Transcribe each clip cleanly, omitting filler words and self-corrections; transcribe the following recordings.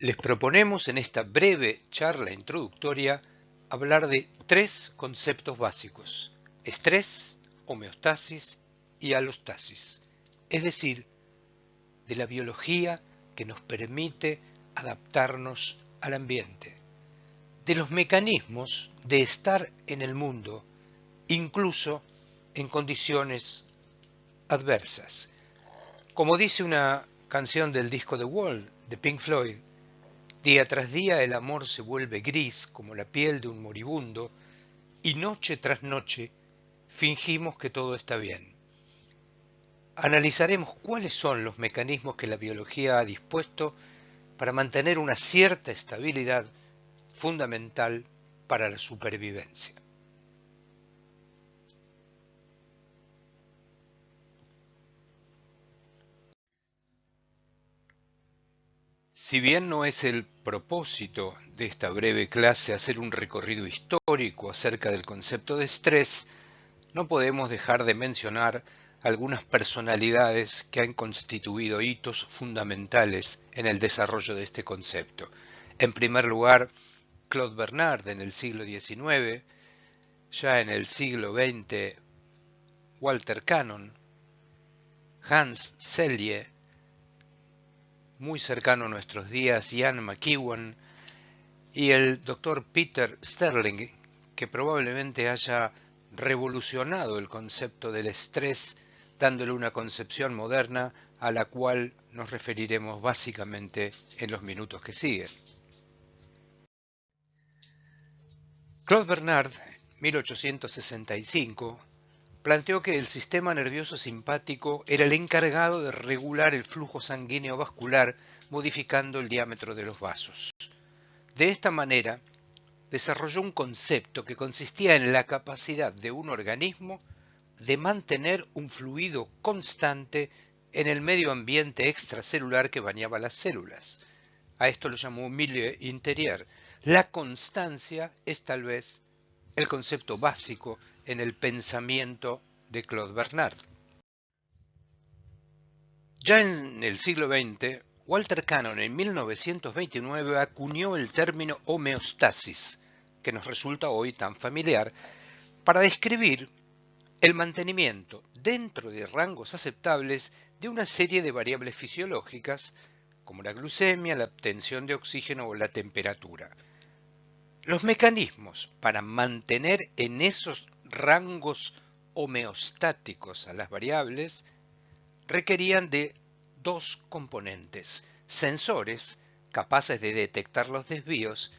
Les proponemos en esta breve charla introductoria hablar de tres conceptos básicos: estrés, homeostasis y alostasis, es decir, de la biología que nos permite adaptarnos al ambiente, de los mecanismos de estar en el mundo, incluso en condiciones adversas. Como dice una canción del disco The Wall de Pink Floyd, día tras día el amor se vuelve gris como la piel de un moribundo y noche tras noche fingimos que todo está bien. Analizaremos cuáles son los mecanismos que la biología ha dispuesto para mantener una cierta estabilidad fundamental para la supervivencia. Si bien no es el propósito de esta breve clase hacer un recorrido histórico acerca del concepto de estrés, no podemos dejar de mencionar algunas personalidades que han constituido hitos fundamentales en el desarrollo de este concepto. En primer lugar, Claude Bernard en el siglo XIX, ya en el siglo XX, Walter Cannon, Hans Selye, muy cercano a nuestros días, Ian McEwan, y el doctor Peter Sterling, que probablemente haya revolucionado el concepto del estrés, dándole una concepción moderna a la cual nos referiremos básicamente en los minutos que siguen. Claude Bernard, 1865, planteó que el sistema nervioso simpático era el encargado de regular el flujo sanguíneo vascular modificando el diámetro de los vasos. De esta manera, desarrolló un concepto que consistía en la capacidad de un organismo de mantener un fluido constante en el medio ambiente extracelular que bañaba las células. A esto lo llamó milieu interior. La constancia es tal vez el concepto básico en el pensamiento de Claude Bernard. Ya en el siglo XX, Walter Cannon en 1929 acuñó el término homeostasis, que nos resulta hoy tan familiar, para describir el mantenimiento dentro de rangos aceptables de una serie de variables fisiológicas, como la glucemia, la obtención de oxígeno o la temperatura. Los mecanismos para mantener en esos rangos homeostáticos a las variables requerían de dos componentes: sensores capaces de detectar los desvíos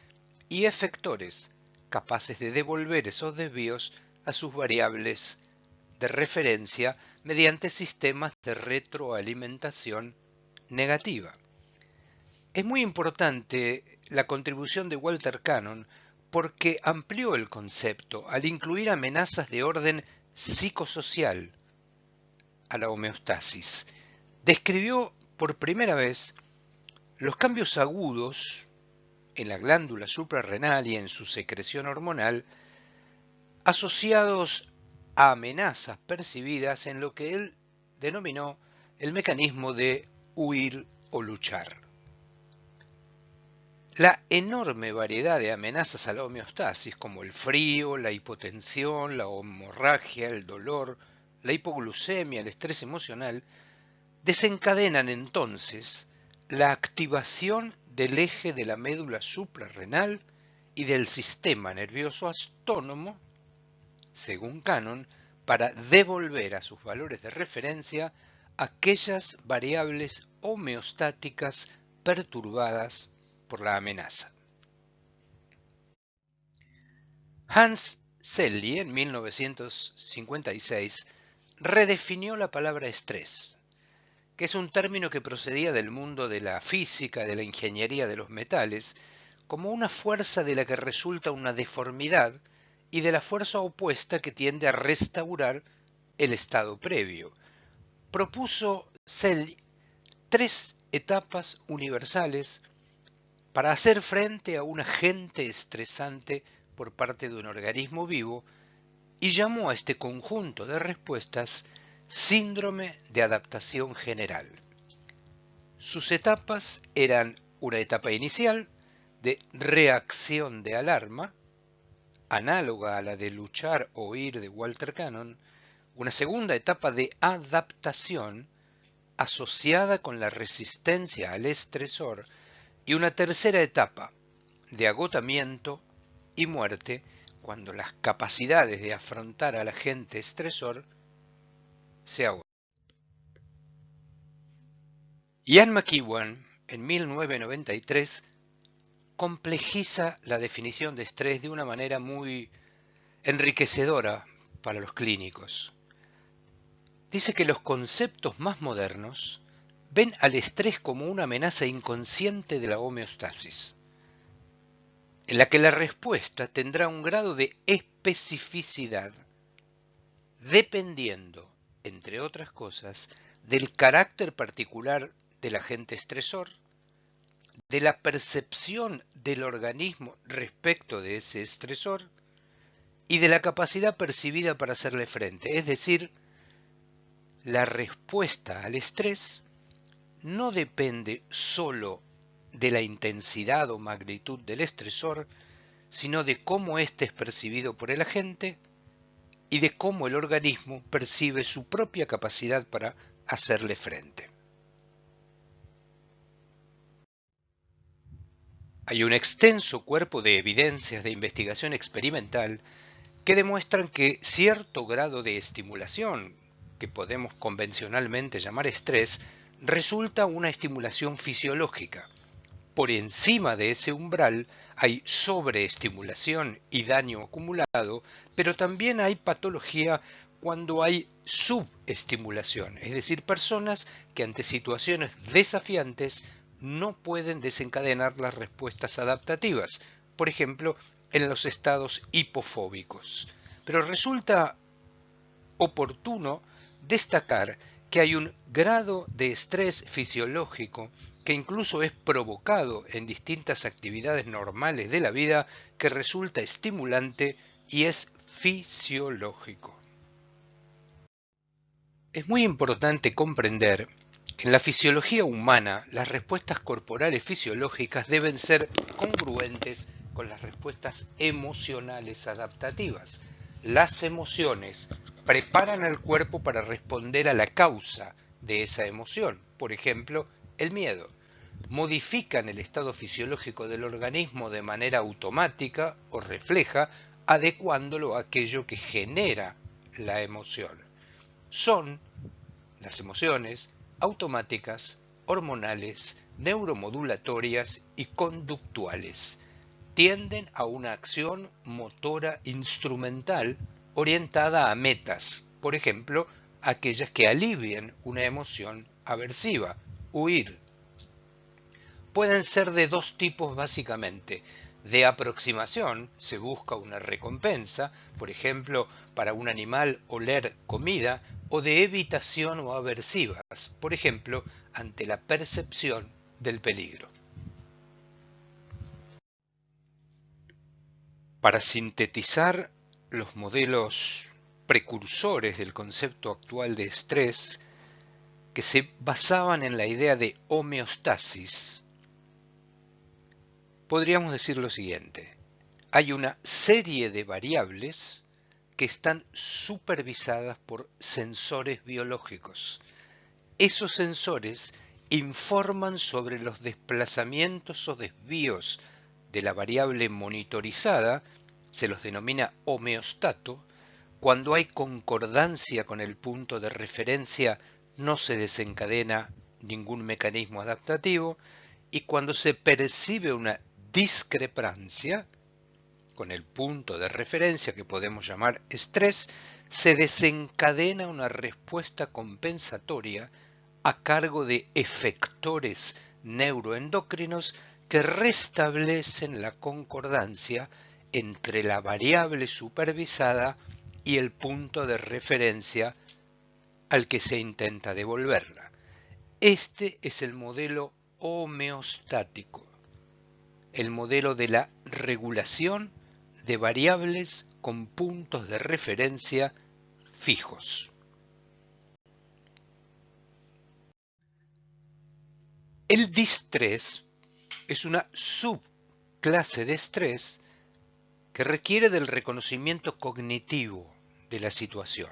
y efectores capaces de devolver esos desvíos a sus variables de referencia mediante sistemas de retroalimentación negativa. Es muy importante la contribución de Walter Cannon porque amplió el concepto al incluir amenazas de orden psicosocial a la homeostasis. Describió por primera vez los cambios agudos en la glándula suprarrenal y en su secreción hormonal asociados a amenazas percibidas en lo que él denominó el mecanismo de huir o luchar. La enorme variedad de amenazas a la homeostasis, como el frío, la hipotensión, la hemorragia, el dolor, la hipoglucemia, el estrés emocional, desencadenan entonces la activación del eje de la médula suprarrenal y del sistema nervioso autónomo, según Cannon, para devolver a sus valores de referencia aquellas variables homeostáticas perturbadas por la amenaza. Hans Selye, en 1956, redefinió la palabra estrés, que es un término que procedía del mundo de la física, de la ingeniería de los metales, como una fuerza de la que resulta una deformidad y de la fuerza opuesta que tiende a restaurar el estado previo. Propuso Selye 3 etapas universales para hacer frente a un agente estresante por parte de un organismo vivo y llamó a este conjunto de respuestas síndrome de adaptación general. Sus etapas eran una etapa inicial de reacción de alarma, análoga a la de luchar o huir de Walter Cannon, una segunda etapa de adaptación asociada con la resistencia al estresor y una tercera etapa de agotamiento y muerte cuando las capacidades de afrontar al agente estresor se agotan. Ian McEwan, en 1993, complejiza la definición de estrés de una manera muy enriquecedora para los clínicos. Dice que los conceptos más modernos ven al estrés como una amenaza inconsciente de la homeostasis, en la que la respuesta tendrá un grado de especificidad dependiendo, entre otras cosas, del carácter particular del agente estresor, de la percepción del organismo respecto de ese estresor y de la capacidad percibida para hacerle frente. Es decir, la respuesta al estrés no depende solo de la intensidad o magnitud del estresor, sino de cómo éste es percibido por el agente y de cómo el organismo percibe su propia capacidad para hacerle frente. Hay un extenso cuerpo de evidencias de investigación experimental que demuestran que cierto grado de estimulación, que podemos convencionalmente llamar estrés, resulta una estimulación fisiológica. Por encima de ese umbral hay sobreestimulación y daño acumulado, pero también hay patología cuando hay subestimulación, es decir, personas que ante situaciones desafiantes no pueden desencadenar las respuestas adaptativas, por ejemplo, en los estados hipofóbicos. Pero resulta oportuno destacar que hay un grado de estrés fisiológico que incluso es provocado en distintas actividades normales de la vida que resulta estimulante y es fisiológico. Es muy importante comprender que en la fisiología humana las respuestas corporales fisiológicas deben ser congruentes con las respuestas emocionales adaptativas. Las emociones preparan al cuerpo para responder a la causa de esa emoción, por ejemplo, el miedo. Modifican el estado fisiológico del organismo de manera automática o refleja, adecuándolo a aquello que genera la emoción. Son las emociones automáticas, hormonales, neuromodulatorias y conductuales. Tienden a una acción motora instrumental orientada a metas, por ejemplo, aquellas que alivien una emoción aversiva, huir. Pueden ser de dos tipos básicamente. De aproximación, se busca una recompensa, por ejemplo, para un animal oler comida, o de evitación o aversivas, por ejemplo, ante la percepción del peligro. Para sintetizar los modelos precursores del concepto actual de estrés, que se basaban en la idea de homeostasis, podríamos decir lo siguiente: hay una serie de variables que están supervisadas por sensores biológicos. Esos sensores informan sobre los desplazamientos o desvíos de la variable monitorizada, se los denomina homeostato. Cuando hay concordancia con el punto de referencia, no se desencadena ningún mecanismo adaptativo, y cuando se percibe una discrepancia con el punto de referencia, que podemos llamar estrés, se desencadena una respuesta compensatoria a cargo de efectores neuroendocrinos que restablecen la concordancia entre la variable supervisada y el punto de referencia al que se intenta devolverla. Este es el modelo homeostático, el modelo de la regulación de variables con puntos de referencia fijos. El distrés es una subclase de estrés que requiere del reconocimiento cognitivo de la situación,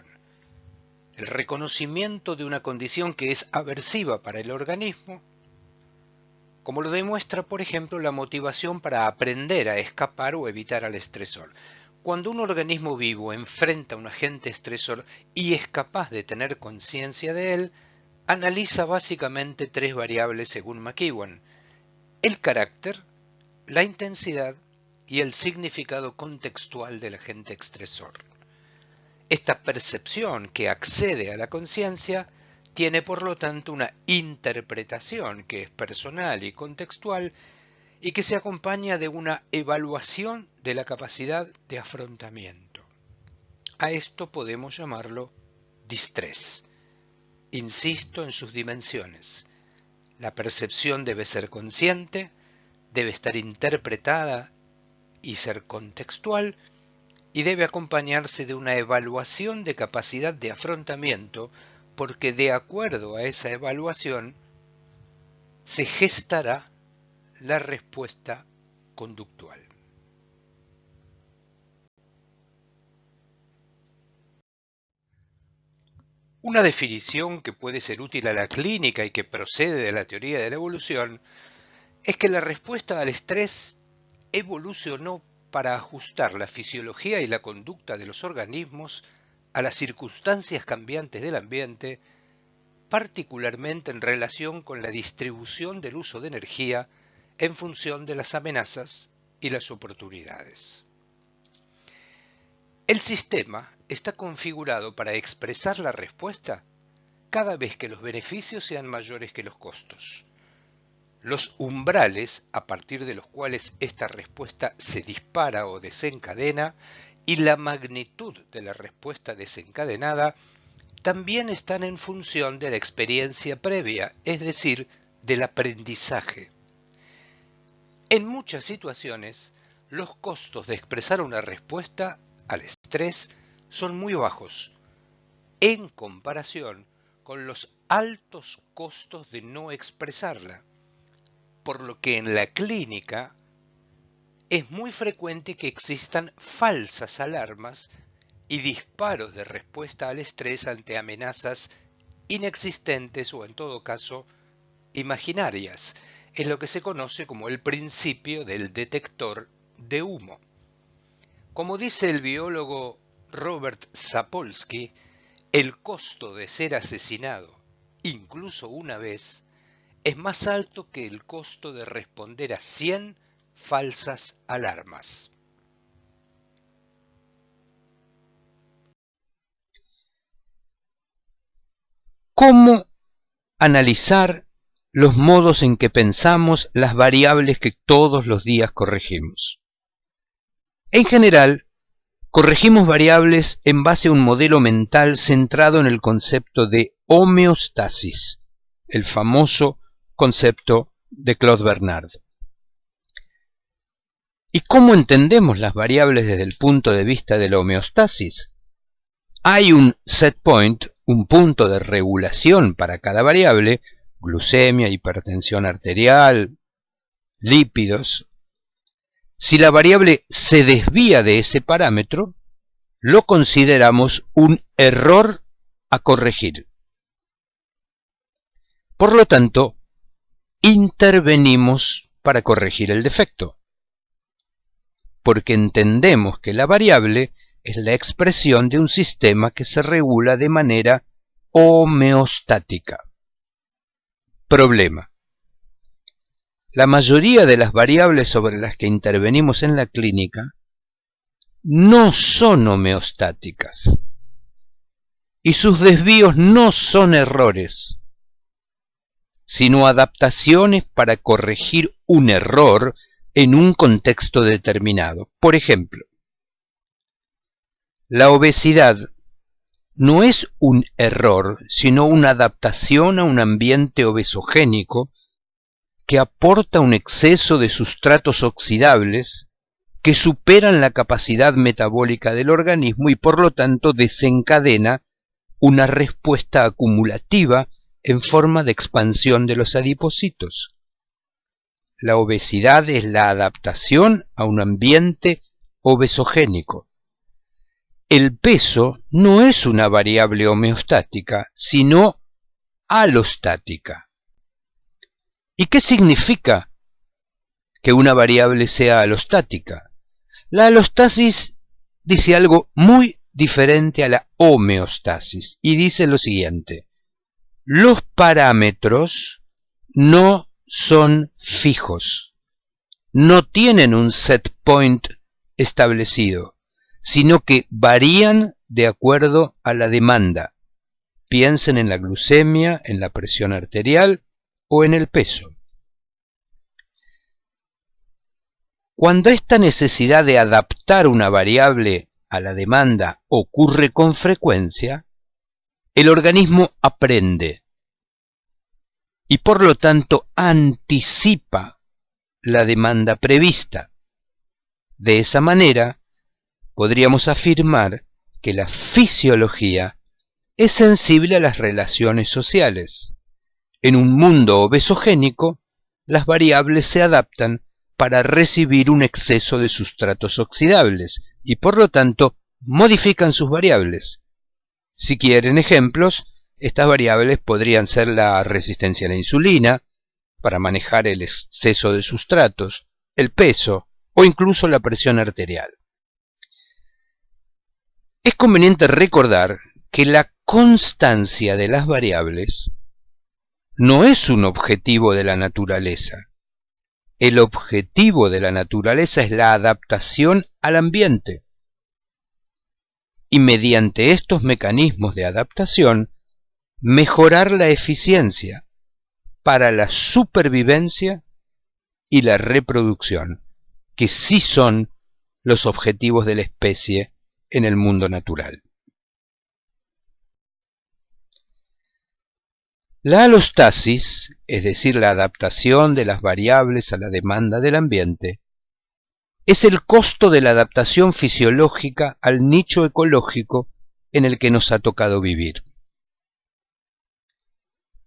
el reconocimiento de una condición que es aversiva para el organismo, como lo demuestra, por ejemplo, la motivación para aprender a escapar o evitar al estresor. Cuando un organismo vivo enfrenta a un agente estresor y es capaz de tener conciencia de él, analiza básicamente tres variables según McEwan: el carácter, la intensidad y el significado contextual del agente estresor. Esta percepción que accede a la conciencia tiene por lo tanto una interpretación que es personal y contextual y que se acompaña de una evaluación de la capacidad de afrontamiento. A esto podemos llamarlo distrés. Insisto en sus dimensiones. La percepción debe ser consciente, debe estar interpretada y ser contextual, y debe acompañarse de una evaluación de capacidad de afrontamiento, porque de acuerdo a esa evaluación se gestará la respuesta conductual. Una definición que puede ser útil a la clínica y que procede de la teoría de la evolución es que la respuesta al estrés evolucionó para ajustar la fisiología y la conducta de los organismos a las circunstancias cambiantes del ambiente, particularmente en relación con la distribución del uso de energía en función de las amenazas y las oportunidades. El sistema está configurado para expresar la respuesta cada vez que los beneficios sean mayores que los costos. Los umbrales a partir de los cuales esta respuesta se dispara o desencadena y la magnitud de la respuesta desencadenada también están en función de la experiencia previa, es decir, del aprendizaje. En muchas situaciones, los costos de expresar una respuesta al estrés son muy bajos en comparación con los altos costos de no expresarla, por lo que en la clínica es muy frecuente que existan falsas alarmas y disparos de respuesta al estrés ante amenazas inexistentes o en todo caso imaginarias. Es lo que se conoce como el principio del detector de humo. Como dice el biólogo Robert Sapolsky, el costo de ser asesinado, incluso una vez, es más alto que el costo de responder a 100 falsas alarmas. ¿Cómo analizar los modos en que pensamos las variables que todos los días corregimos? En general, corregimos variables en base a un modelo mental centrado en el concepto de homeostasis, el famoso concepto de Claude Bernard. ¿Y cómo entendemos las variables desde el punto de vista de la homeostasis? Hay un set point, un punto de regulación para cada variable, glucemia, hipertensión arterial, lípidos. Si la variable se desvía de ese parámetro, lo consideramos un error a corregir. Por lo tanto, intervenimos para corregir el defecto, porque entendemos que la variable es la expresión de un sistema que se regula de manera homeostática. Problema: la mayoría de las variables sobre las que intervenimos en la clínica no son homeostáticas y sus desvíos no son errores, sino adaptaciones para corregir un error en un contexto determinado. Por ejemplo, la obesidad no es un error, sino una adaptación a un ambiente obesogénico que aporta un exceso de sustratos oxidables que superan la capacidad metabólica del organismo y por lo tanto desencadena una respuesta acumulativa en forma de expansión de los adipocitos. la obesidad es la adaptación a un ambiente obesogénico. El peso no es una variable homeostática, sino alostática. ¿Y qué significa que una variable sea alostática? La alostasis dice algo muy diferente a la homeostasis y dice lo siguiente: los parámetros no son fijos, no tienen un set point establecido, sino que varían de acuerdo a la demanda. Piensen en la glucemia, en la presión arterial o en el peso. Cuando esta necesidad de adaptar una variable a la demanda ocurre con frecuencia, el organismo aprende y por lo tanto anticipa la demanda prevista. De esa manera, podríamos afirmar que la fisiología es sensible a las relaciones sociales. En un mundo obesogénico, las variables se adaptan para recibir un exceso de sustratos oxidables y por lo tanto modifican sus variables. Si quieren ejemplos, estas variables podrían ser la resistencia a la insulina, para manejar el exceso de sustratos, el peso o incluso la presión arterial. Es conveniente recordar que la constancia de las variables no es un objetivo de la naturaleza. El objetivo de la naturaleza es la adaptación al ambiente. Y mediante estos mecanismos de adaptación, mejorar la eficiencia para la supervivencia y la reproducción, que sí son los objetivos de la especie en el mundo natural. La alostasis, es decir, la adaptación de las variables a la demanda del ambiente, es el costo de la adaptación fisiológica al nicho ecológico en el que nos ha tocado vivir.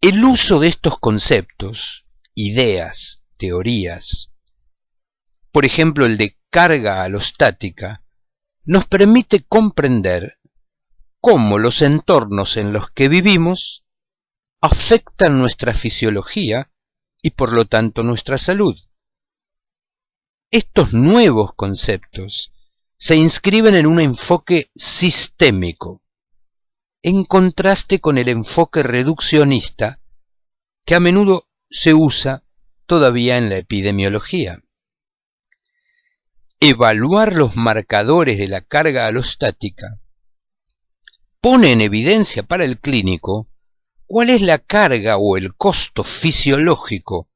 El uso de estos conceptos, ideas, teorías, por ejemplo el de carga alostática, nos permite comprender cómo los entornos en los que vivimos afectan nuestra fisiología y por lo tanto nuestra salud. Estos nuevos conceptos se inscriben en un enfoque sistémico, en contraste con el enfoque reduccionista que a menudo se usa todavía en la epidemiología. Evaluar los marcadores de la carga alostática pone en evidencia para el clínico cuál es la carga o el costo fisiológico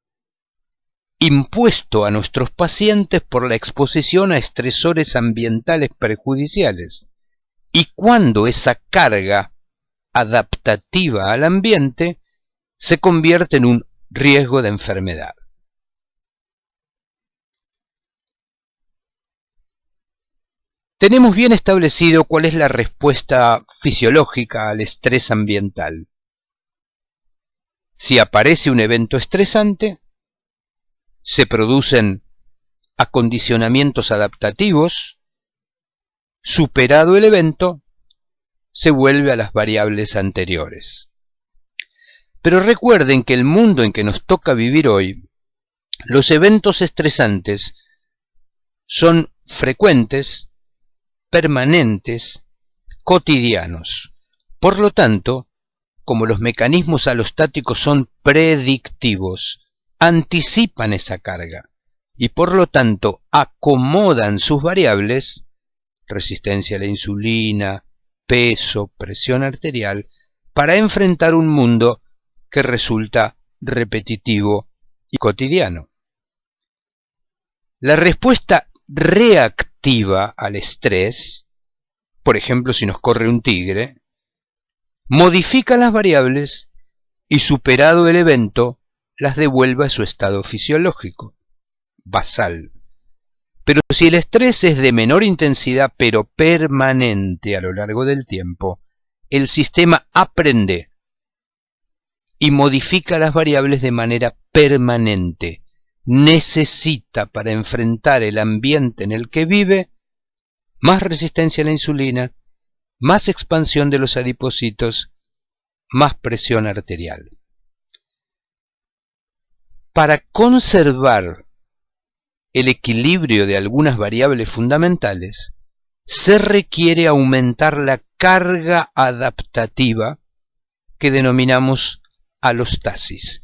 impuesto a nuestros pacientes por la exposición a estresores ambientales perjudiciales y cuándo esa carga adaptativa al ambiente se convierte en un riesgo de enfermedad. Tenemos bien establecido cuál es la respuesta fisiológica al estrés ambiental. Si aparece un evento estresante, se producen acondicionamientos adaptativos. Superado el evento, se vuelve a las variables anteriores. Pero recuerden que el mundo en que nos toca vivir hoy, los eventos estresantes son frecuentes, permanentes, cotidianos. Por lo tanto, como los mecanismos alostáticos son predictivos, anticipan esa carga y por lo tanto acomodan sus variables, resistencia a la insulina, peso, presión arterial, para enfrentar un mundo que resulta repetitivo y cotidiano. La respuesta reactiva al estrés, por ejemplo si nos corre un tigre, modifica las variables y superado el evento las devuelve a su estado fisiológico, basal. Pero si el estrés es de menor intensidad pero permanente a lo largo del tiempo, el sistema aprende y modifica las variables de manera permanente, necesita para enfrentar el ambiente en el que vive más resistencia a la insulina, más expansión de los adipocitos, más presión arterial. Para conservar el equilibrio de algunas variables fundamentales, se requiere aumentar la carga adaptativa que denominamos alostasis.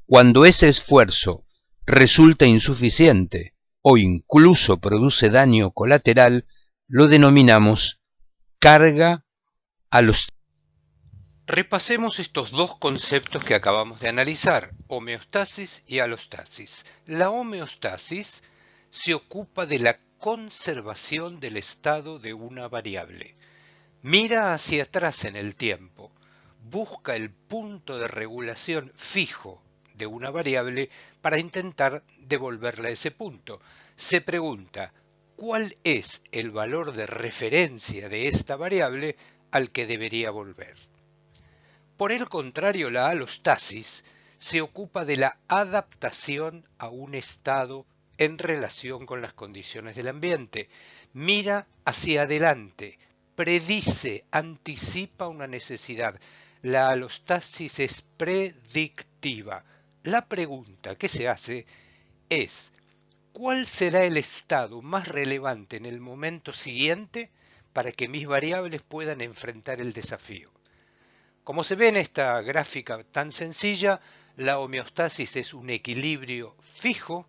Cuando ese esfuerzo resulta insuficiente o incluso produce daño colateral, lo denominamos carga alostática. Repasemos estos dos conceptos que acabamos de analizar, homeostasis y alostasis. La homeostasis se ocupa de la conservación del estado de una variable. Mira hacia atrás en el tiempo, busca el punto de regulación fijo de una variable para intentar devolverla a ese punto. Se pregunta, ¿cuál es el valor de referencia de esta variable al que debería volver? Por el contrario, la alostasis se ocupa de la adaptación a un estado en relación con las condiciones del ambiente. Mira hacia adelante, predice, anticipa una necesidad. La alostasis es predictiva. La pregunta que se hace es, ¿cuál será el estado más relevante en el momento siguiente para que mis variables puedan enfrentar el desafío? Como se ve en esta gráfica tan sencilla, la homeostasis es un equilibrio fijo,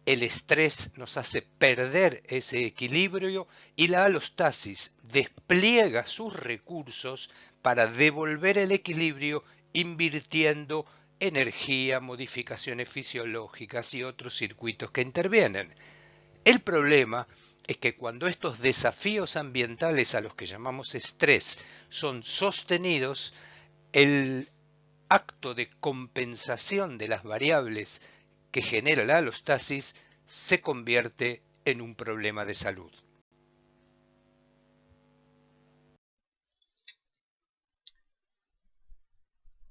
el estrés nos hace perder ese equilibrio y la alostasis despliega sus recursos para devolver el equilibrio invirtiendo energía, modificaciones fisiológicas y otros circuitos que intervienen. El problema es que cuando estos desafíos ambientales a los que llamamos estrés son sostenidos, el acto de compensación de las variables que genera la alostasis se convierte en un problema de salud.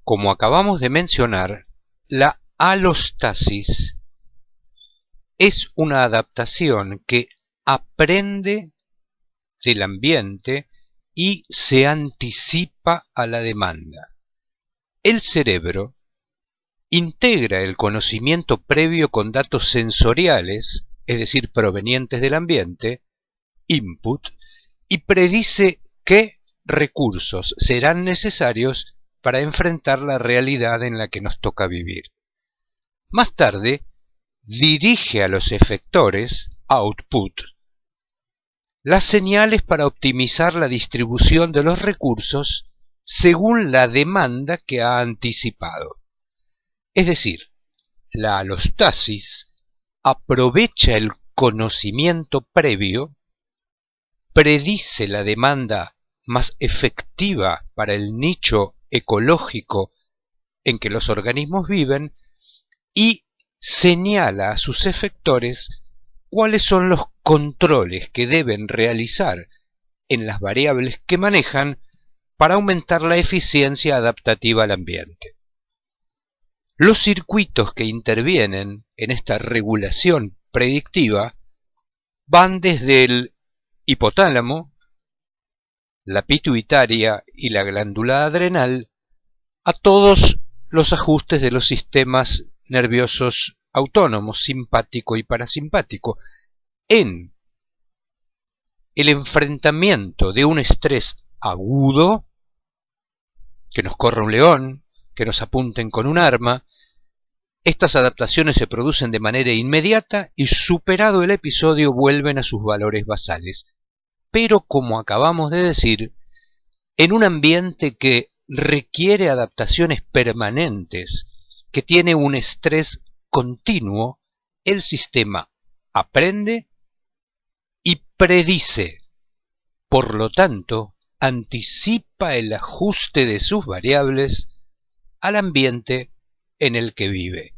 Como acabamos de mencionar, la alostasis es una adaptación que aprende del ambiente y se anticipa a la demanda. El cerebro integra el conocimiento previo con datos sensoriales, es decir, provenientes del ambiente, input, y predice qué recursos serán necesarios para enfrentar la realidad en la que nos toca vivir. Más tarde, dirige a los efectores, output, las señales para optimizar la distribución de los recursos según la demanda que ha anticipado. Es decir, la alostasis aprovecha el conocimiento previo, predice la demanda más efectiva para el nicho ecológico en que los organismos viven y señala a sus efectores cuáles son los controles que deben realizar en las variables que manejan para aumentar la eficiencia adaptativa al ambiente. Los circuitos que intervienen en esta regulación predictiva van desde el hipotálamo, la pituitaria y la glándula adrenal a todos los ajustes de los sistemas nerviosos autónomos, simpático y parasimpático, en el enfrentamiento de un estrés agudo, que nos corra un león, que nos apunten con un arma. Estas adaptaciones se producen de manera inmediata y superado el episodio vuelven a sus valores basales. Pero como acabamos de decir, en un ambiente que requiere adaptaciones permanentes, que tiene un estrés continuo, el sistema aprende y predice. Por lo tanto, anticipa el ajuste de sus variables al ambiente en el que vive.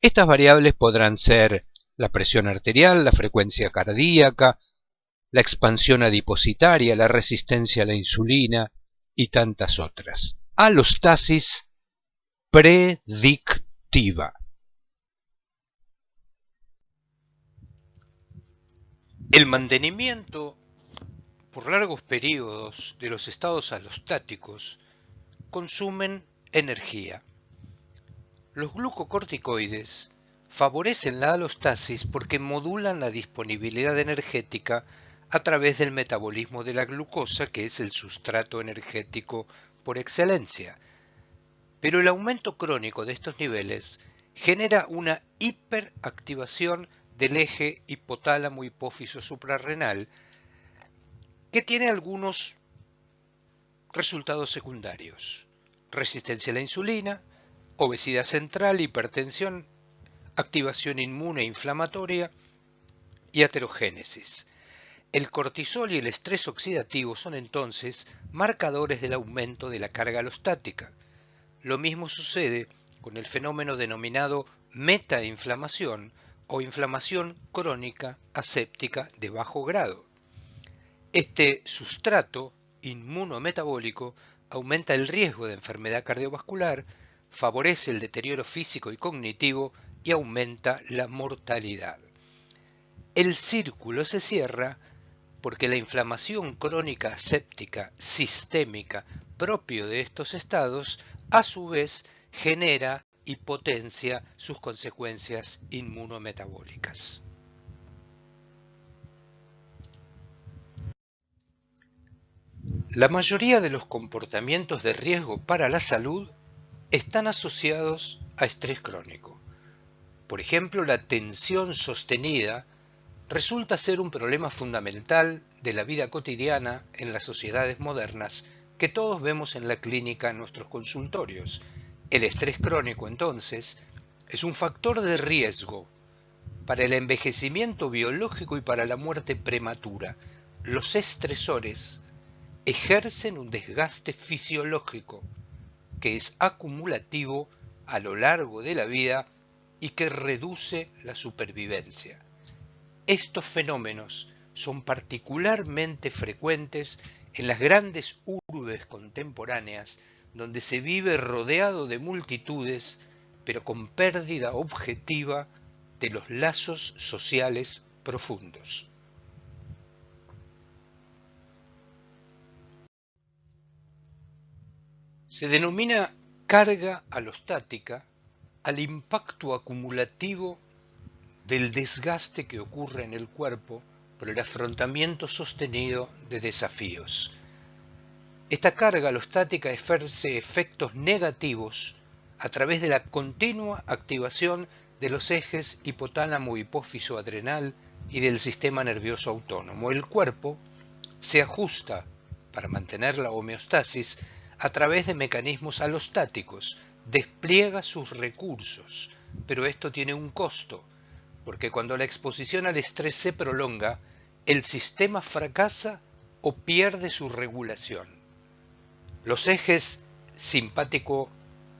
Estas variables podrán ser la presión arterial, la frecuencia cardíaca, la expansión adipositaria, la resistencia a la insulina y tantas otras. Alostasis predictiva. El mantenimiento por largos periodos de los estados alostáticos consumen energía. Los glucocorticoides favorecen la alostasis porque modulan la disponibilidad energética a través del metabolismo de la glucosa, que es el sustrato energético por excelencia. Pero el aumento crónico de estos niveles genera una hiperactivación del eje hipotálamo-hipófiso suprarrenal que tiene algunos resultados secundarios: resistencia a la insulina, obesidad central, hipertensión, activación inmune e inflamatoria y aterogénesis. El cortisol y el estrés oxidativo son entonces marcadores del aumento de la carga alostática. Lo mismo sucede con el fenómeno denominado metainflamación o inflamación crónica aséptica de bajo grado. Este sustrato inmunometabólico aumenta el riesgo de enfermedad cardiovascular, favorece el deterioro físico y cognitivo y aumenta la mortalidad. El círculo se cierra porque la inflamación crónica aséptica sistémica propio de estos estados, a su vez, genera y potencia sus consecuencias inmunometabólicas. La mayoría de los comportamientos de riesgo para la salud están asociados a estrés crónico. Por ejemplo, la tensión sostenida resulta ser un problema fundamental de la vida cotidiana en las sociedades modernas que todos vemos en la clínica en nuestros consultorios. El estrés crónico, entonces, es un factor de riesgo para el envejecimiento biológico y para la muerte prematura. Los estresores ejercen un desgaste fisiológico que es acumulativo a lo largo de la vida y que reduce la supervivencia. Estos fenómenos son particularmente frecuentes en las grandes urbes contemporáneas, donde se vive rodeado de multitudes, pero con pérdida objetiva de los lazos sociales profundos. Se denomina carga alostática al impacto acumulativo del desgaste que ocurre en el cuerpo por el afrontamiento sostenido de desafíos. Esta carga alostática ejerce efectos negativos a través de la continua activación de los ejes hipotálamo-hipófiso-adrenal y del sistema nervioso autónomo. El cuerpo se ajusta para mantener la homeostasis a través de mecanismos alostáticos, despliega sus recursos, pero esto tiene un costo, porque cuando la exposición al estrés se prolonga, el sistema fracasa o pierde su regulación. Los ejes simpático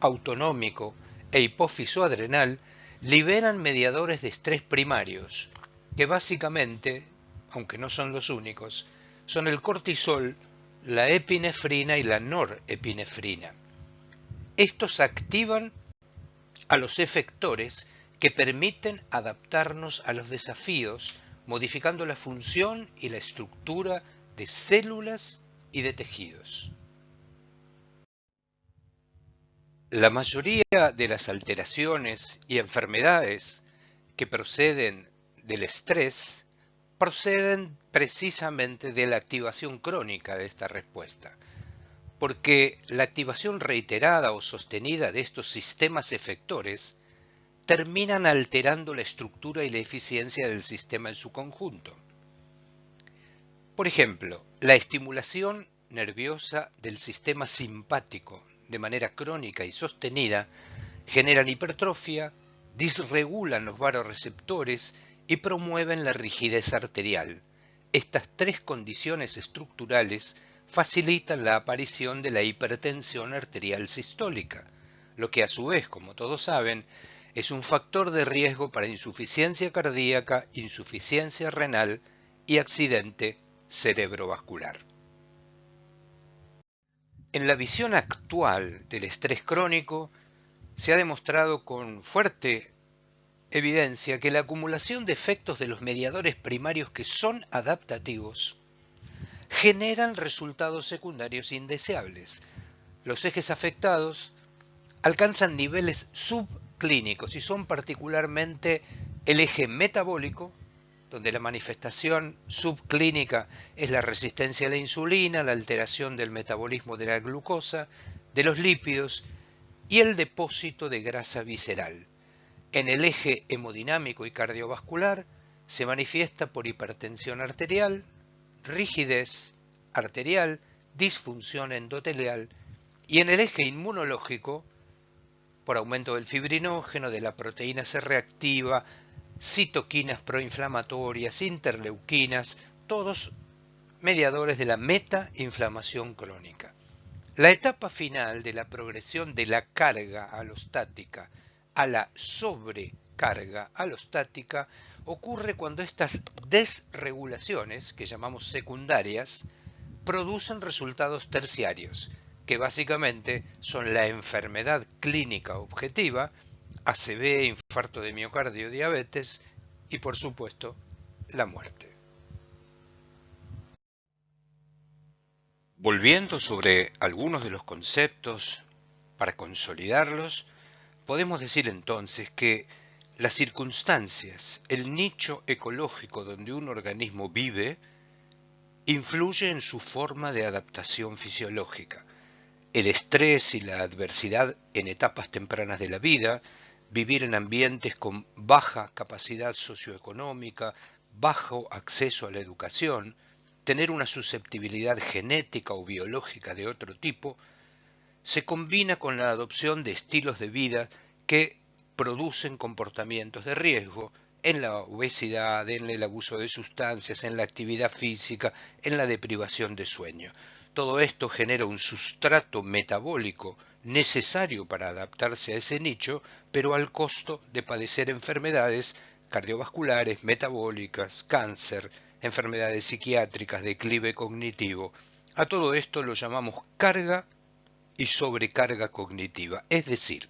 autonómico e hipófiso adrenal liberan mediadores de estrés primarios, que básicamente, aunque no son los únicos, son el cortisol, la epinefrina y la norepinefrina. Estos activan a los efectores que permiten adaptarnos a los desafíos, modificando la función y la estructura de células y de tejidos. La mayoría de las alteraciones y enfermedades que proceden del estrés proceden precisamente de la activación crónica de esta respuesta, porque la activación reiterada o sostenida de estos sistemas efectores terminan alterando la estructura y la eficiencia del sistema en su conjunto. Por ejemplo, la estimulación nerviosa del sistema simpático de manera crónica y sostenida generan hipertrofia, disregulan los vasoreceptores y promueven la rigidez arterial. Estas tres condiciones estructurales facilitan la aparición de la hipertensión arterial sistólica, lo que a su vez, como todos saben, es un factor de riesgo para insuficiencia cardíaca, insuficiencia renal y accidente cerebrovascular. En la visión actual del estrés crónico se ha demostrado con fuerte evidencia que la acumulación de efectos de los mediadores primarios que son adaptativos generan resultados secundarios indeseables. Los ejes afectados alcanzan niveles subclínicos y son particularmente el eje metabólico, donde la manifestación subclínica es la resistencia a la insulina, la alteración del metabolismo de la glucosa, de los lípidos y el depósito de grasa visceral. En el eje hemodinámico y cardiovascular se manifiesta por hipertensión arterial, rigidez arterial, disfunción endotelial, y en el eje inmunológico por aumento del fibrinógeno, de la proteína C reactiva, citoquinas proinflamatorias, interleuquinas, todos mediadores de la metainflamación crónica. La etapa final de la progresión de la carga alostática a la sobrecarga alostática ocurre cuando estas desregulaciones, que llamamos secundarias, producen resultados terciarios, que básicamente son la enfermedad clínica objetiva, ACV, infarto de miocardio, diabetes y, por supuesto, la muerte. Volviendo sobre algunos de los conceptos, para consolidarlos, podemos decir entonces que las circunstancias, el nicho ecológico donde un organismo vive, influye en su forma de adaptación fisiológica. El estrés y la adversidad en etapas tempranas de la vida, vivir en ambientes con baja capacidad socioeconómica, bajo acceso a la educación, tener una susceptibilidad genética o biológica de otro tipo, se combina con la adopción de estilos de vida que producen comportamientos de riesgo en la obesidad, en el abuso de sustancias, en la actividad física, en la deprivación de sueño. Todo esto genera un sustrato metabólico necesario para adaptarse a ese nicho, pero al costo de padecer enfermedades cardiovasculares, metabólicas, cáncer, enfermedades psiquiátricas, declive cognitivo. A todo esto lo llamamos carga y sobrecarga cognitiva, es decir,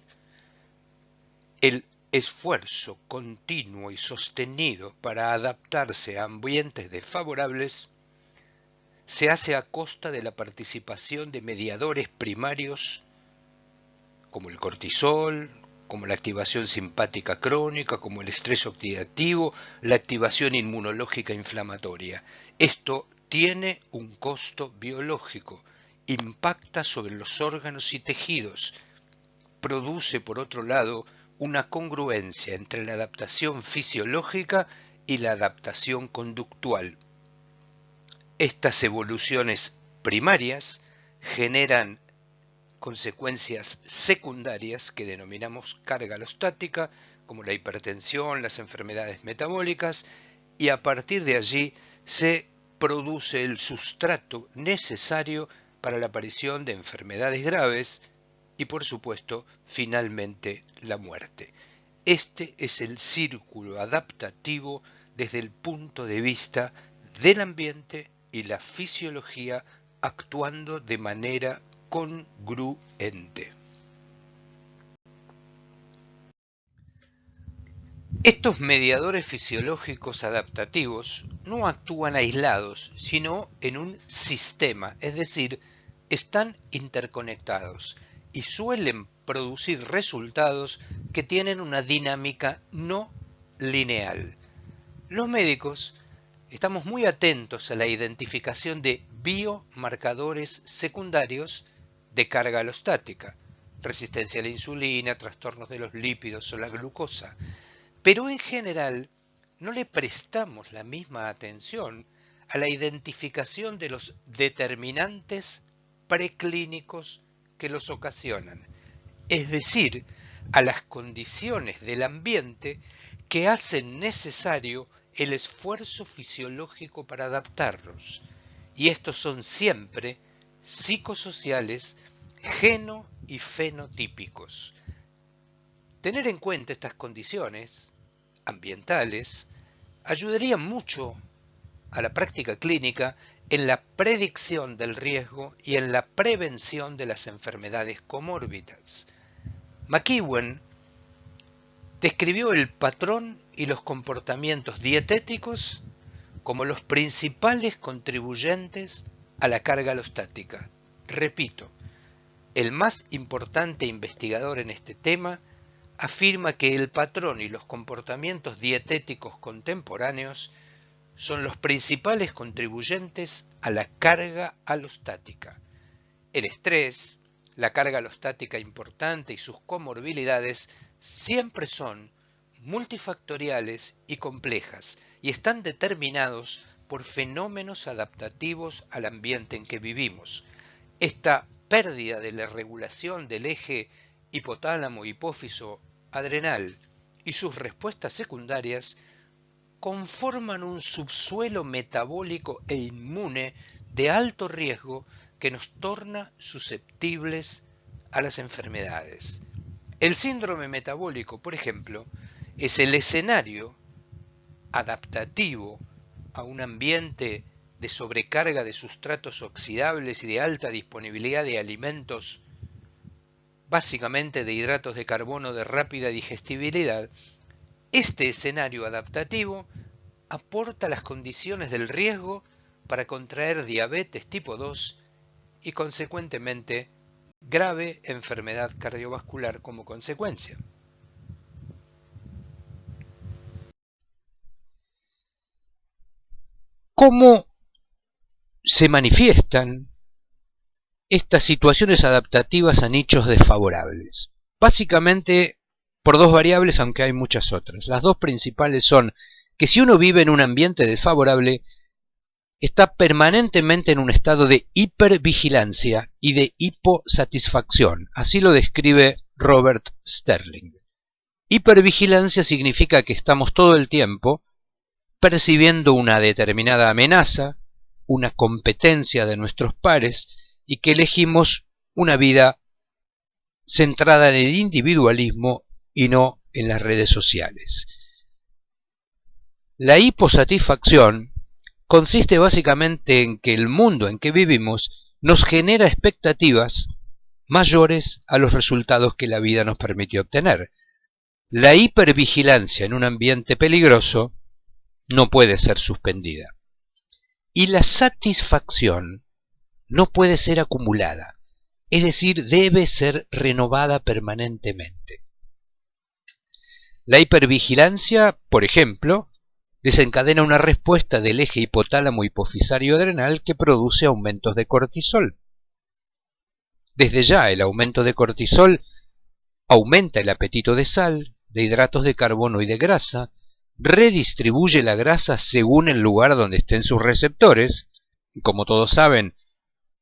el esfuerzo continuo y sostenido para adaptarse a ambientes desfavorables se hace a costa de la participación de mediadores primarios como el cortisol, como la activación simpática crónica, como el estrés oxidativo, la activación inmunológica inflamatoria. Esto tiene un costo biológico, impacta sobre los órganos y tejidos, produce por otro lado una congruencia entre la adaptación fisiológica y la adaptación conductual. Estas evoluciones primarias generan consecuencias secundarias que denominamos carga alostática, como la hipertensión, las enfermedades metabólicas, y a partir de allí se produce el sustrato necesario para la aparición de enfermedades graves y, por supuesto, finalmente la muerte. Este es el círculo adaptativo desde el punto de vista del ambiente y la fisiología actuando de manera congruente. Estos mediadores fisiológicos adaptativos no actúan aislados, sino en un sistema, es decir, están interconectados y suelen producir resultados que tienen una dinámica no lineal. Los médicos estamos muy atentos a la identificación de biomarcadores secundarios de carga alostática, resistencia a la insulina, trastornos de los lípidos o la glucosa, pero en general no le prestamos la misma atención a la identificación de los determinantes preclínicos que los ocasionan, es decir, a las condiciones del ambiente que hacen necesario el esfuerzo fisiológico para adaptarlos, y estos son siempre psicosociales, geno y fenotípicos. Tener en cuenta estas condiciones ambientales ayudaría mucho a la práctica clínica en la predicción del riesgo y en la prevención de las enfermedades comórbidas. McEwen describió el patrón y los comportamientos dietéticos como los principales contribuyentes a la carga alostática. Repito, el más importante investigador en este tema afirma que el patrón y los comportamientos dietéticos contemporáneos son los principales contribuyentes a la carga alostática. El estrés, la carga alostática importante y sus comorbilidades siempre son multifactoriales y complejas y están determinados por fenómenos adaptativos al ambiente en que vivimos. Esta pérdida de la regulación del eje hipotálamo-hipófiso-adrenal y sus respuestas secundarias conforman un subsuelo metabólico e inmune de alto riesgo que nos torna susceptibles a las enfermedades. El síndrome metabólico, por ejemplo, es el escenario adaptativo a un ambiente de sobrecarga de sustratos oxidables y de alta disponibilidad de alimentos, básicamente de hidratos de carbono de rápida digestibilidad. Este escenario adaptativo aporta las condiciones del riesgo para contraer diabetes tipo 2 y, consecuentemente, grave enfermedad cardiovascular como consecuencia. ¿Cómo se manifiestan estas situaciones adaptativas a nichos desfavorables? Básicamente por dos variables, aunque hay muchas otras. Las dos principales son que si uno vive en un ambiente desfavorable, está permanentemente en un estado de hipervigilancia y de hiposatisfacción. Así lo describe Robert Sterling. Hipervigilancia significa que estamos todo el tiempo percibiendo una determinada amenaza, una competencia de nuestros pares, y que elegimos una vida centrada en el individualismo y no en las redes sociales. La hiposatisfacción consiste básicamente en que el mundo en que vivimos nos genera expectativas mayores a los resultados que la vida nos permitió obtener. La hipervigilancia en un ambiente peligroso no puede ser suspendida. Y la satisfacción no puede ser acumulada, es decir, debe ser renovada permanentemente. La hipervigilancia, por ejemplo, desencadena una respuesta del eje hipotálamo hipofisario adrenal que produce aumentos de cortisol. Desde ya el aumento de cortisol aumenta el apetito de sal, de hidratos de carbono y de grasa, redistribuye la grasa según el lugar donde estén sus receptores. Como todos saben,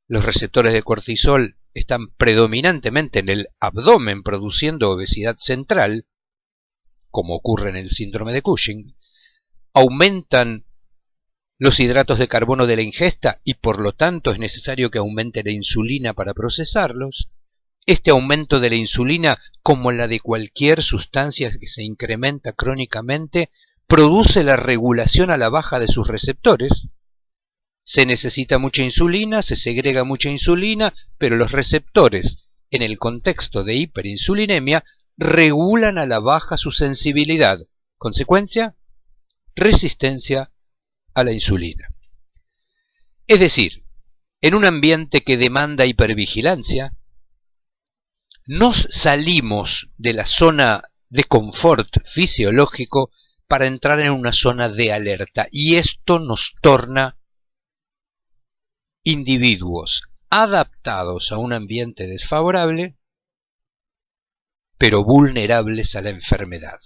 los receptores de cortisol están predominantemente en el abdomen, produciendo obesidad central, como ocurre en el síndrome de Cushing. Aumentan los hidratos de carbono de la ingesta y por lo tanto es necesario que aumente la insulina para procesarlos. Este aumento de la insulina, como la de cualquier sustancia que se incrementa crónicamente, produce la regulación a la baja de sus receptores. Se necesita mucha insulina, se segrega mucha insulina, pero los receptores, en el contexto de hiperinsulinemia, regulan a la baja su sensibilidad. Consecuencia, resistencia a la insulina. Es decir, en un ambiente que demanda hipervigilancia, nos salimos de la zona de confort fisiológico para entrar en una zona de alerta, y esto nos torna individuos adaptados a un ambiente desfavorable, pero vulnerables a la enfermedad.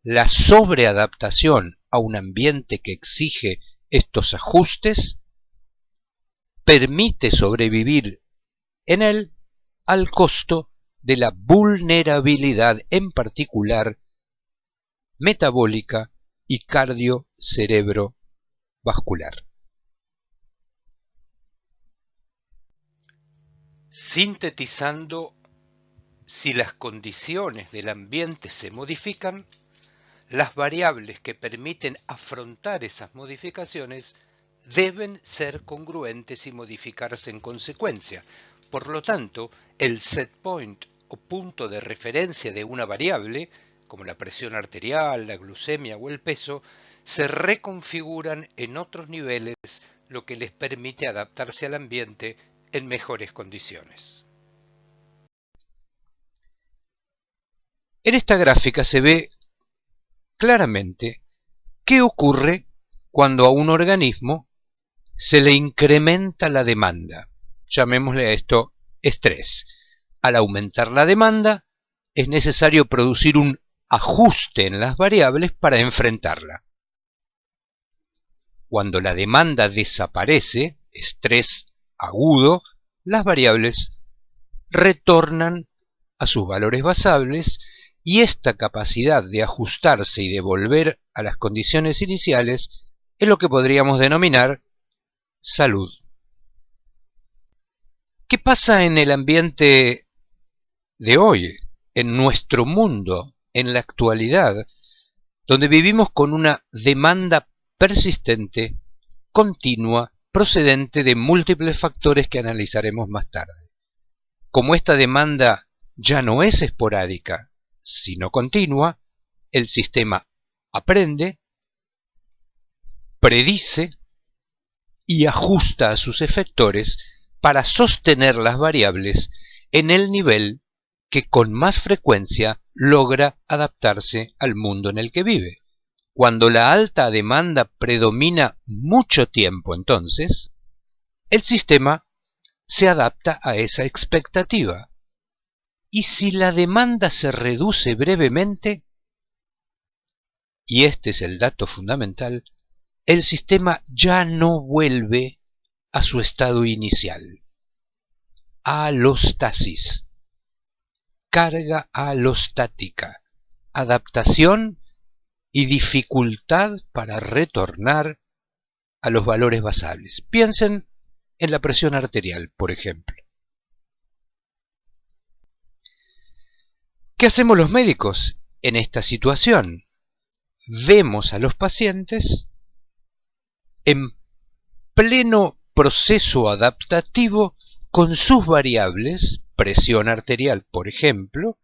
La sobreadaptación a un ambiente que exige estos ajustes permite sobrevivir en él al costo de la vulnerabilidad, en particular metabólica y cardio-cerebrovascular. Sintetizando, si las condiciones del ambiente se modifican, las variables que permiten afrontar esas modificaciones deben ser congruentes y modificarse en consecuencia. Por lo tanto, el set point o punto de referencia de una variable, como la presión arterial, la glucemia o el peso, se reconfiguran en otros niveles, lo que les permite adaptarse al ambiente en mejores condiciones. En esta gráfica se ve claramente qué ocurre cuando a un organismo se le incrementa la demanda. Llamémosle a esto estrés. Al aumentar la demanda, es necesario producir un ajuste en las variables para enfrentarla. Cuando la demanda desaparece, estrés agudo, las variables retornan a sus valores basables y esta capacidad de ajustarse y de volver a las condiciones iniciales es lo que podríamos denominar salud. ¿Qué pasa en el ambiente de hoy, en nuestro mundo, en la actualidad, donde vivimos con una demanda persistente, continua, procedente de múltiples factores que analizaremos más tarde? Como esta demanda ya no es esporádica, sino continua, el sistema aprende, predice y ajusta a sus efectores para sostener las variables en el nivel que con más frecuencia logra adaptarse al mundo en el que vive. Cuando la alta demanda predomina mucho tiempo, entonces, el sistema se adapta a esa expectativa. Y si la demanda se reduce brevemente, y este es el dato fundamental, el sistema ya no vuelve a su estado inicial. Alostasis. Carga alostática. Adaptación y dificultad para retornar a los valores basables. Piensen en la presión arterial, por ejemplo. ¿Qué hacemos los médicos en esta situación? Vemos a los pacientes en pleno proceso adaptativo con sus variables, presión arterial, por ejemplo,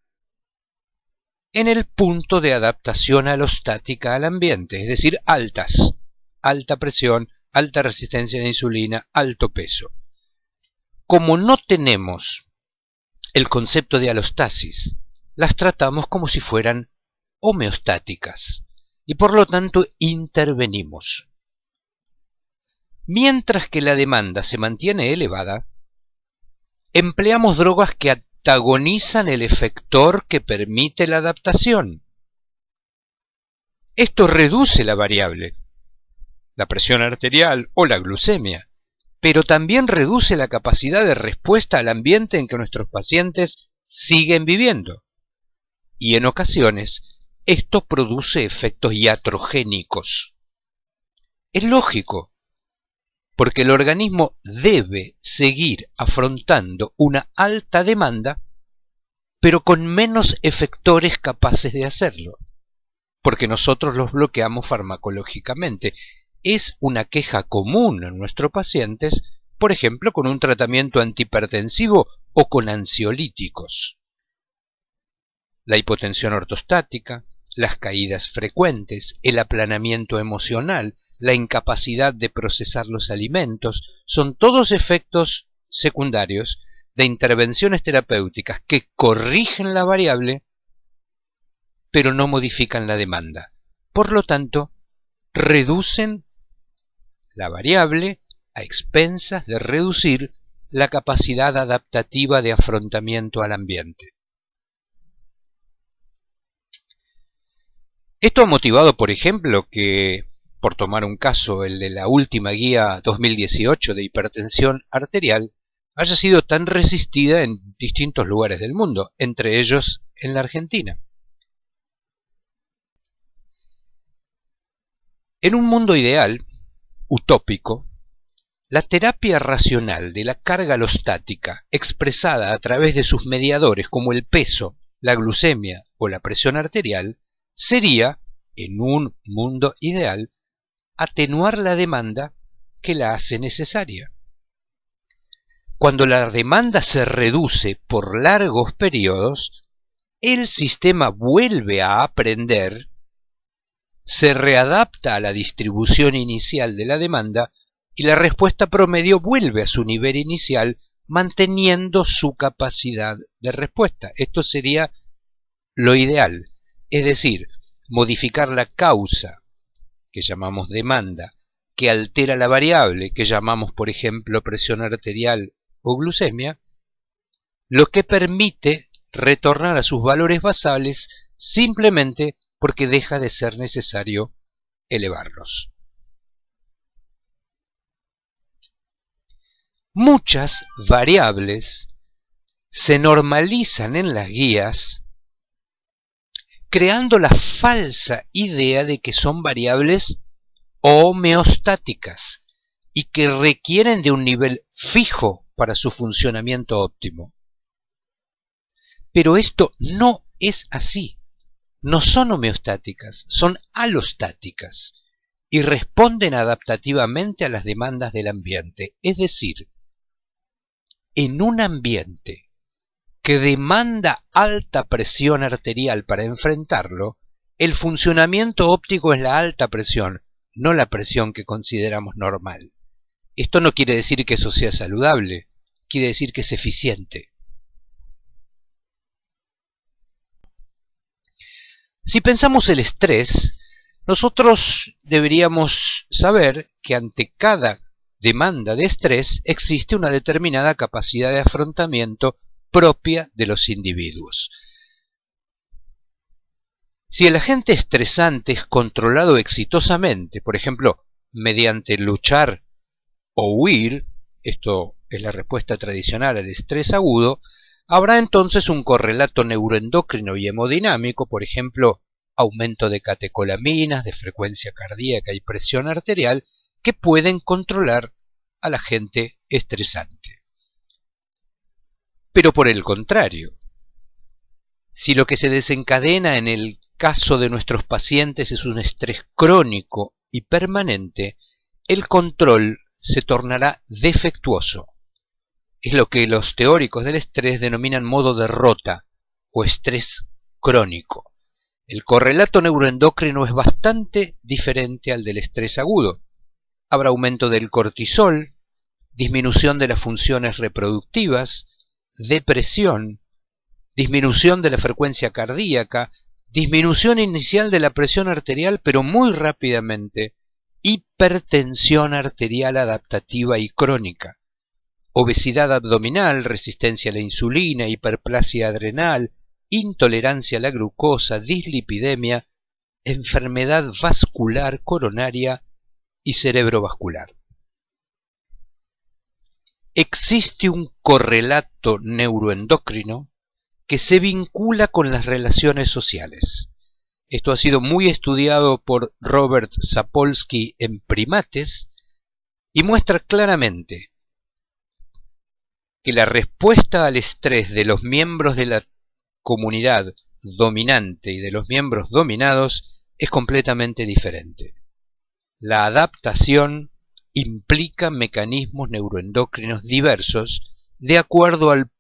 en el punto de adaptación alostática al ambiente, es decir, altas, alta presión, alta resistencia a la insulina, alto peso. Como no tenemos el concepto de alostasis, las tratamos como si fueran homeostáticas y por lo tanto intervenimos. Mientras que la demanda se mantiene elevada, empleamos drogas que antagonizan el efector que permite la adaptación. Esto reduce la variable, la presión arterial o la glucemia, pero también reduce la capacidad de respuesta al ambiente en que nuestros pacientes siguen viviendo. Y en ocasiones, esto produce efectos iatrogénicos. Es lógico, porque el organismo debe seguir afrontando una alta demanda, pero con menos efectores capaces de hacerlo, porque nosotros los bloqueamos farmacológicamente. Es una queja común en nuestros pacientes, por ejemplo, con un tratamiento antihipertensivo o con ansiolíticos. La hipotensión ortostática, las caídas frecuentes, el aplanamiento emocional, la incapacidad de procesar los alimentos, son todos efectos secundarios de intervenciones terapéuticas que corrigen la variable, pero no modifican la demanda. Por lo tanto, reducen la variable a expensas de reducir la capacidad adaptativa de afrontamiento al ambiente. Esto ha motivado, por ejemplo, que, por tomar un caso, el de la última guía 2018 de hipertensión arterial, haya sido tan resistida en distintos lugares del mundo, entre ellos en la Argentina. En un mundo ideal, utópico, la terapia racional de la carga alostática, expresada a través de sus mediadores como el peso, la glucemia o la presión arterial, sería, en un mundo ideal, atenuar la demanda que la hace necesaria. Cuando la demanda se reduce por largos periodos, el sistema vuelve a aprender, se readapta a la distribución inicial de la demanda y la respuesta promedio vuelve a su nivel inicial, manteniendo su capacidad de respuesta. Esto sería lo ideal, es decir, modificar la causa, que llamamos demanda, que altera la variable, que llamamos, por ejemplo, presión arterial o glucemia, lo que permite retornar a sus valores basales simplemente porque deja de ser necesario elevarlos. Muchas variables se normalizan en las guías creando la falsa idea de que son variables homeostáticas y que requieren de un nivel fijo para su funcionamiento óptimo. Pero esto no es así. No son homeostáticas, son alostáticas y responden adaptativamente a las demandas del ambiente. Es decir, en un ambiente que demanda alta presión arterial para enfrentarlo, el funcionamiento óptico es la alta presión, no la presión que consideramos normal. Esto no quiere decir que eso sea saludable, quiere decir que es eficiente. Si pensamos el estrés, nosotros deberíamos saber que ante cada demanda de estrés existe una determinada capacidad de afrontamiento propia de los individuos. Si el agente estresante es controlado exitosamente, por ejemplo, mediante luchar o huir, esto es la respuesta tradicional al estrés agudo, habrá entonces un correlato neuroendocrino y hemodinámico, por ejemplo, aumento de catecolaminas, de frecuencia cardíaca y presión arterial, que pueden controlar al agente estresante. Pero por el contrario, si lo que se desencadena en el caso de nuestros pacientes es un estrés crónico y permanente, el control se tornará defectuoso. Es lo que los teóricos del estrés denominan modo de rota o estrés crónico. El correlato neuroendocrino es bastante diferente al del estrés agudo. Habrá aumento del cortisol, disminución de las funciones reproductivas, depresión, disminución de la frecuencia cardíaca, disminución inicial de la presión arterial, pero muy rápidamente, hipertensión arterial adaptativa y crónica, obesidad abdominal, resistencia a la insulina, hiperplasia adrenal, intolerancia a la glucosa, dislipidemia, enfermedad vascular coronaria y cerebrovascular. Existe un correlato neuroendocrino que se vincula con las relaciones sociales. Esto ha sido muy estudiado por Robert Sapolsky en primates y muestra claramente que la respuesta al estrés de los miembros de la comunidad dominante y de los miembros dominados es completamente diferente. La adaptación implica mecanismos neuroendocrinos diversos de acuerdo al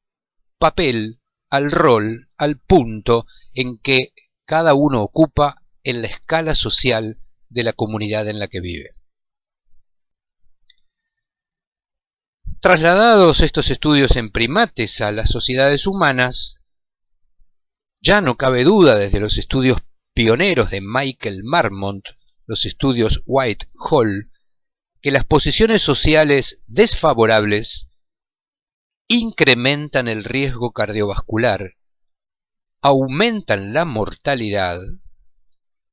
papel, al rol, al punto en que cada uno ocupa en la escala social de la comunidad en la que vive. Trasladados estos estudios en primates a las sociedades humanas, ya no cabe duda desde los estudios pioneros de Michael Marmont, los estudios White-Hall, que las posiciones sociales desfavorables incrementan el riesgo cardiovascular, aumentan la mortalidad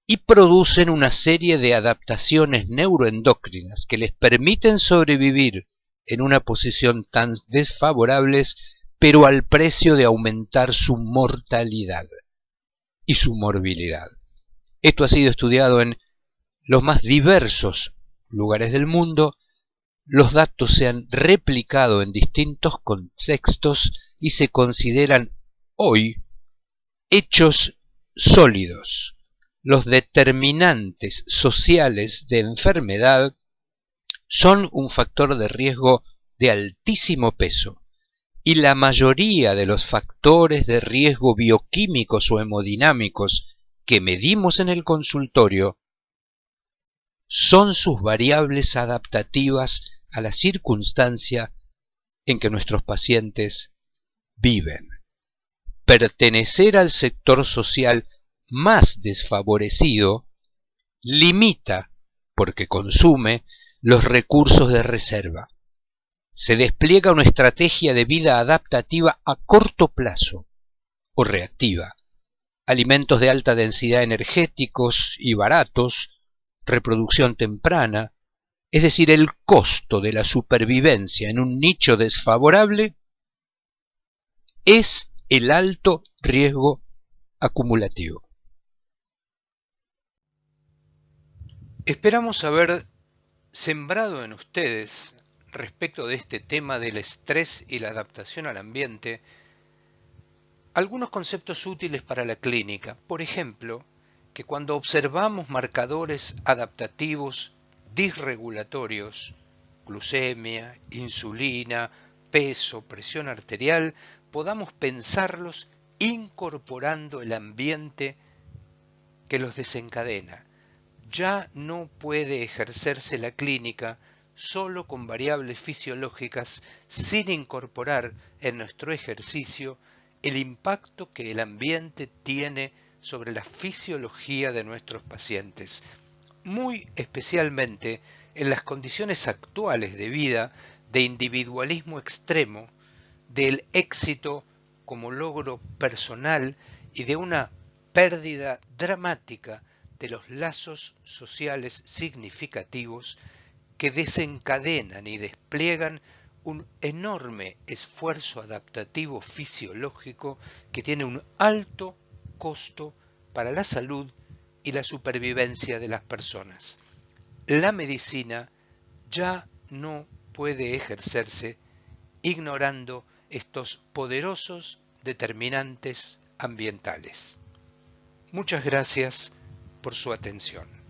y producen una serie de adaptaciones neuroendocrinas que les permiten sobrevivir en una posición tan desfavorables, pero al precio de aumentar su mortalidad y su morbilidad. Esto ha sido estudiado en los más diversos lugares del mundo, los datos se han replicado en distintos contextos y se consideran hoy hechos sólidos. Los determinantes sociales de enfermedad son un factor de riesgo de altísimo peso y la mayoría de los factores de riesgo bioquímicos o hemodinámicos que medimos en el consultorio son sus variables adaptativas a la circunstancia en que nuestros pacientes viven. Pertenecer al sector social más desfavorecido limita, porque consume, los recursos de reserva. Se despliega una estrategia de vida adaptativa a corto plazo o reactiva. Alimentos de alta densidad energéticos y baratos, reproducción temprana, es decir, el costo de la supervivencia en un nicho desfavorable es el alto riesgo acumulativo. Esperamos haber sembrado en ustedes, respecto de este tema del estrés y la adaptación al ambiente, algunos conceptos útiles para la clínica. Por ejemplo, que cuando observamos marcadores adaptativos disregulatorios, glucemia, insulina, peso, presión arterial, podamos pensarlos incorporando el ambiente que los desencadena. Ya no puede ejercerse la clínica solo con variables fisiológicas sin incorporar en nuestro ejercicio el impacto que el ambiente tiene sobre la fisiología de nuestros pacientes, muy especialmente en las condiciones actuales de vida de individualismo extremo, del éxito como logro personal y de una pérdida dramática de los lazos sociales significativos que desencadenan y despliegan un enorme esfuerzo adaptativo fisiológico que tiene un alto costo para la salud y la supervivencia de las personas. La medicina ya no puede ejercerse ignorando estos poderosos determinantes ambientales. Muchas gracias por su atención.